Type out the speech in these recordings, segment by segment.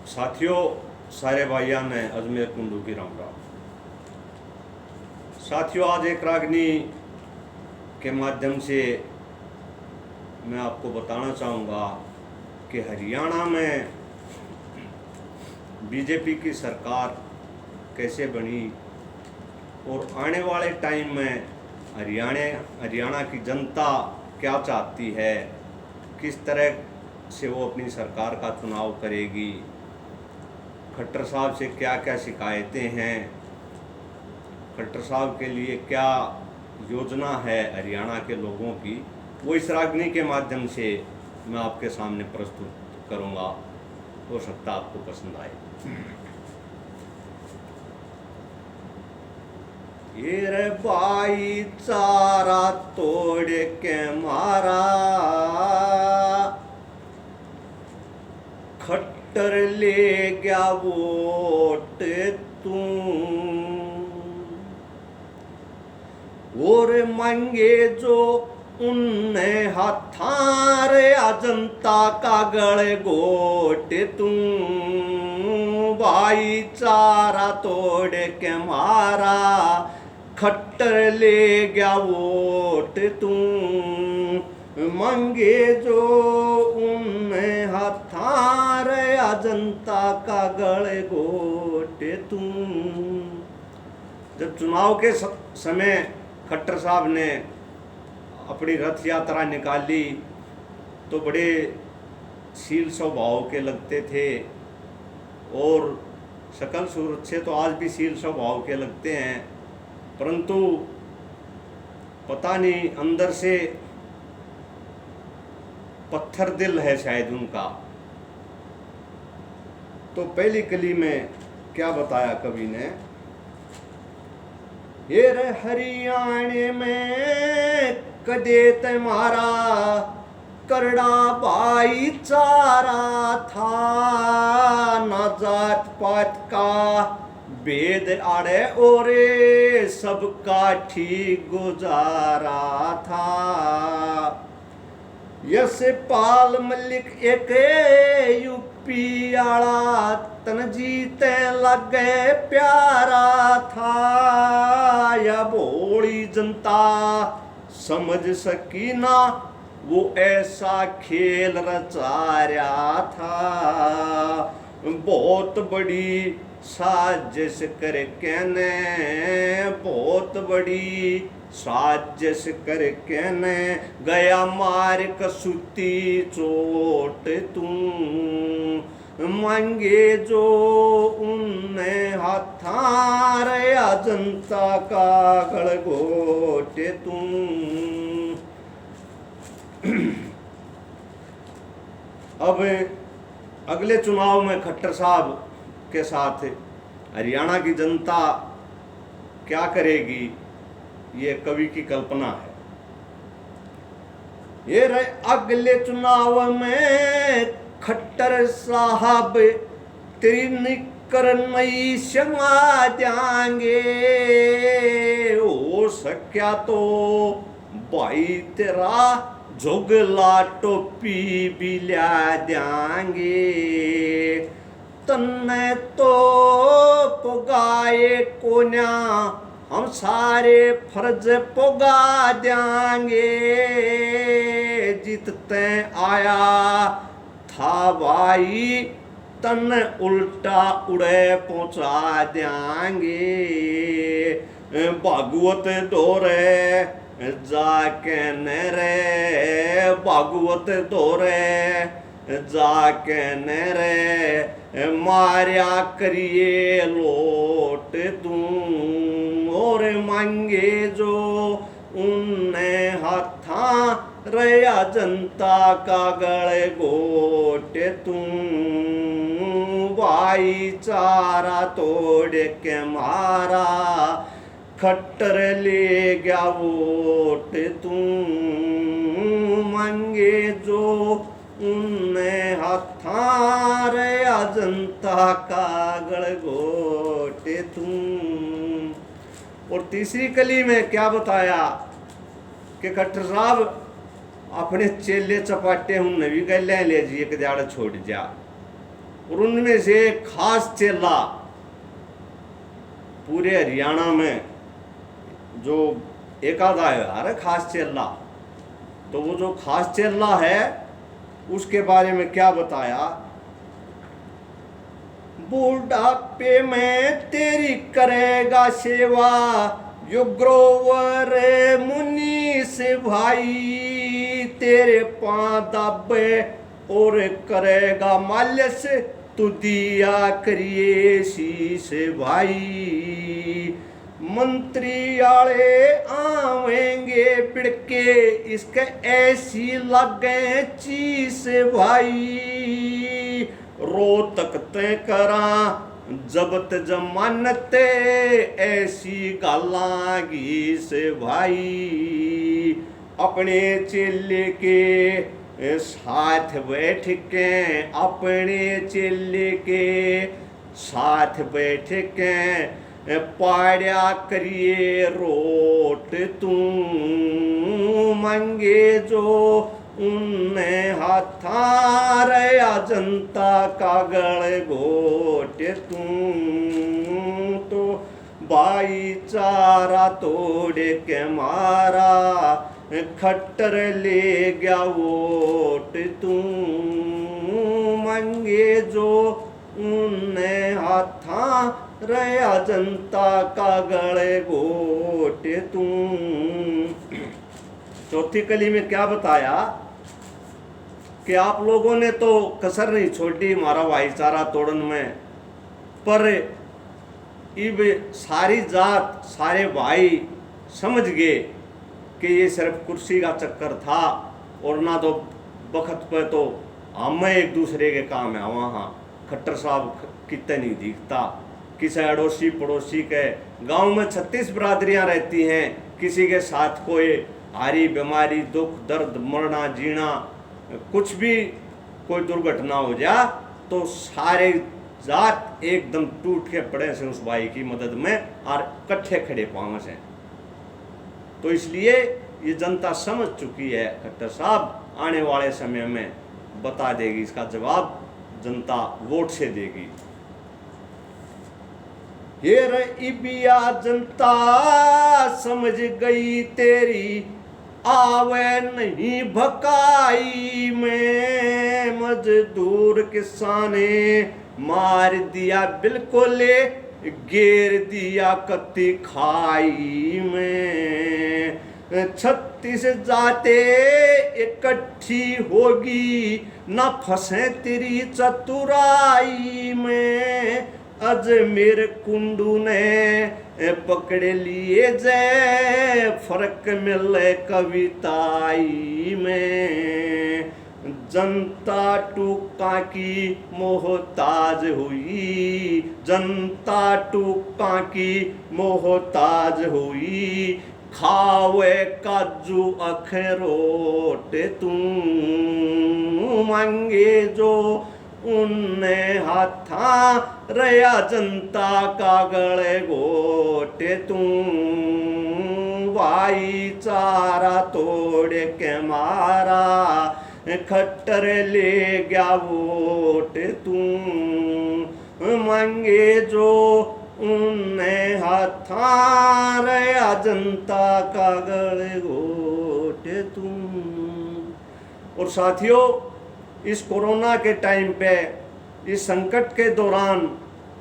साथियों, सारे भाइयों ने अजमेर कुंडू की राम राम। साथियों, आज एक रागनी के माध्यम से मैं आपको बताना चाहूँगा कि हरियाणा में बीजेपी की सरकार कैसे बनी और आने वाले टाइम में हरियाणा की जनता क्या चाहती है, किस तरह से वो अपनी सरकार का चुनाव करेगी, खट्टर साहब से क्या क्या शिकायतें हैं, खट्टर साहब के लिए क्या योजना है हरियाणा के लोगों की, वो इस रागनी के माध्यम से मैं आपके सामने प्रस्तुत करूंगा। हो सकता आपको पसंद आए। ये रे भाईचारा तोड़ के मारा, खट्टर ले गया वोट तू, और मांगे जो उनने हथार अजंता का गड़ गोट तू, भाईचारा तोड़ के मारा, खट्टर ले गया वोट तू, मांगे जो उनने हथार अजंता का गड़ गोट तू। जब चुनाव के समय खट्टर साहब ने अपनी रथ यात्रा निकाली तो बड़े शील स्वभाव के लगते थे और शकल सूरत से तो आज भी शील स्वभाव के लगते हैं, परंतु पता नहीं अंदर से पत्थर दिल है शायद उनका। तो पहली कली में क्या बताया कवि ने, ये रे हरियाणे में कदे तुम्हारा करड़ा भाईचारा था, न जात पात का भेद आड़े ओरे सबका ठीक गुजारा था। यश पाल मलिक एक यूपी आला तन जीते लगे प्यारा था, या भोली जनता समझ सकी ना वो ऐसा खेल रचाया था। बहुत बड़ी साजिश करके ने, बहुत बड़ी साजिश करके ने गया मार कसूती चोट तू, मांगे जो उनने हथार अजंता का गड़गोटे तू। अब अगले चुनाव में खट्टर साहब के साथ हरियाणा की जनता क्या करेगी, ये कवि की कल्पना है। ये रहे अगले चुनाव में खट्टर साहब तेरी निकर नई क्षमा देंगे, हो सका तो भाई तेरा झुगला टोपी भी ला देंगे, तन्ने तो पुगाए कोन्या हम सारे फर्ज पुगा देंगे, जीतते आया था भाई तन उल्टा उड़े पहुंचा देंगे, भागवत दौरे जाके नरे, भागवत दौरे जाके नरे, मारिया करिए लोट तू, और मांगे जो उनने हथा रया जनता का गले गोटे तू, भाईचारा तोड़ के मारा, खट्टर ले गया वोट तू, मांगे जो उनने हथार अजंता का गड़गोटे तू। और तीसरी कली में क्या बताया कि खट्टर साहब अपने चेले चपाटे हूं नवी गल ले जी एक दिहाड़ छोड़ जा, और उनमें से एक खास चेला पूरे हरियाणा में जो एक आधा है खास चेला, तो वो जो खास चेला है उसके बारे में क्या बताया, बुढ़ापे में तेरी करेगा सेवा युग्रोवर मुनि से भाई, तेरे पांव दाबे और करेगा मालिश तू दिया करिए शीश भाई। मंत्री आले आवेंगे पिड़के इसके ऐसी लगे चीस भाई, रो तकते करा जबत जमानत ऐसी गालागी से भाई। अपने चेले के साथ बैठ के, अपने चेले के साथ बैठ के पाड़ा करिए रोट तू, मंगे जो उनने हाथारया जनता कागड़ घोट तू, तो भाईचारा तोड़ के मारा खट्टर ले गया वोट तू, मंगे जो उनने हाथा रया जनता का गले गोटे तू। चौथी कली में क्या बताया कि आप लोगों ने तो कसर नहीं छोड़ी हमारा भाईचारा तोड़न में, पर इब सारी जात सारे भाई समझ गए कि ये सिर्फ कुर्सी का चक्कर था और ना तो वक्त पे तो हम एक दूसरे के काम है। वहाँ खट्टर साहब कितने नहीं दिखता, किसी अड़ोसी पड़ोसी के गांव में 36 बरादरियां रहती हैं, किसी के साथ कोई हारी बीमारी दुख दर्द मरना जीना कुछ भी कोई दुर्घटना हो जा तो सारे जात एकदम टूट के पड़े से उस भाई की मदद में और कट्ठे खड़े पाँव से। तो इसलिए ये जनता समझ चुकी है, खट्टर साहब आने वाले समय में बता देगी, इसका जवाब जनता वोट से देगी। ये इबिया जनता समझ गई तेरी आवे नहीं भकाई में, मजदूर किसाने मार दिया बिल्कुल घेर दिया कत्ती खाई में। 36 जाते इकट्ठी होगी न फंसे तेरी चतुराई में, अजमेर कुंडू ने पकड़ लिए जय फर्क मिले कविताई में। जनता टूका की मोहताज हुई, जनता टूका की मोहताज हुई, खावे काजू अखरोट तू, मांगे जो उनने हाथा रया जनता का गले गोटे तू, भाईचारा तोड़ के मारा खट्टर ले गया वोट तू, मांगे जो उनने हाथा रया जनता का गले गोटे तू। और साथियों, इस कोरोना के टाइम पे, इस संकट के दौरान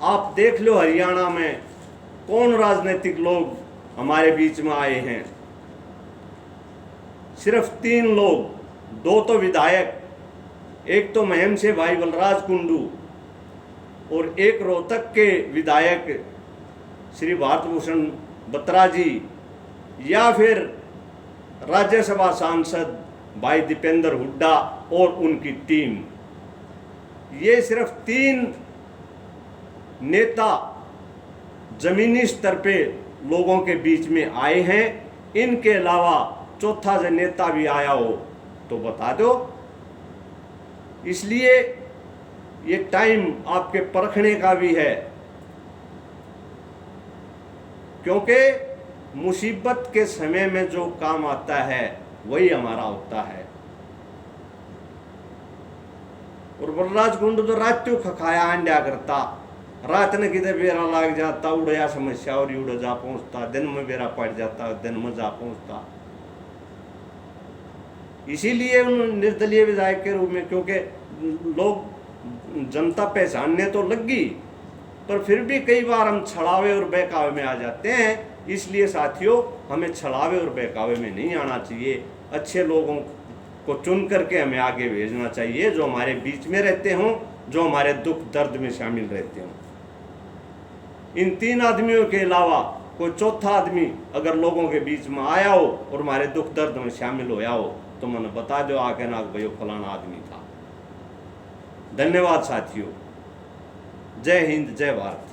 आप देख लो हरियाणा में कौन राजनीतिक लोग हमारे बीच में आए हैं। सिर्फ 3 लोग, 2 तो विधायक, एक तो महम से भाई बलराज कुंडू और एक रोहतक के विधायक श्री भारत भूषण बत्रा जी, या फिर राज्यसभा सांसद भाई दीपेंद्र हुड्डा और उनकी टीम। ये सिर्फ 3 नेता जमीनी स्तर पे लोगों के बीच में आए हैं। इनके अलावा चौथा जो नेता भी आया हो तो बता दो। इसलिए ये टाइम आपके परखने का भी है, क्योंकि मुसीबत के समय में जो काम आता है वही हमारा होता है। और बलराज कुंड तो रात्यों खखाया अंड्या करता, रात ने किधर बेरा लाग जाता, उड़या समस्या और उड़ जा पहुंचता, दिन में बेरा पड़ जाता, दिन में जा पहुंचता। इसीलिए उन निर्दलीय विधायक के रूप में, क्योंकि लोग जनता पहचानने तो लग गई, पर फिर भी कई बार हम छड़ावे और बहकावे में आ जाते हैं। इसलिए साथियों, हमें छड़ावे और बहकावे में नहीं आना चाहिए। अच्छे लोगों को चुन करके हमें आगे भेजना चाहिए, जो हमारे बीच में रहते हों, जो हमारे दुख दर्द में शामिल रहते हों। इन 3 आदमियों के अलावा कोई चौथा आदमी अगर लोगों के बीच में आया हो और हमारे दुख दर्द में शामिल होया हो तो मैंने बता दो आके ना भाई फलाना आदमी था। धन्यवाद साथियों। जय हिंद, जय भारत।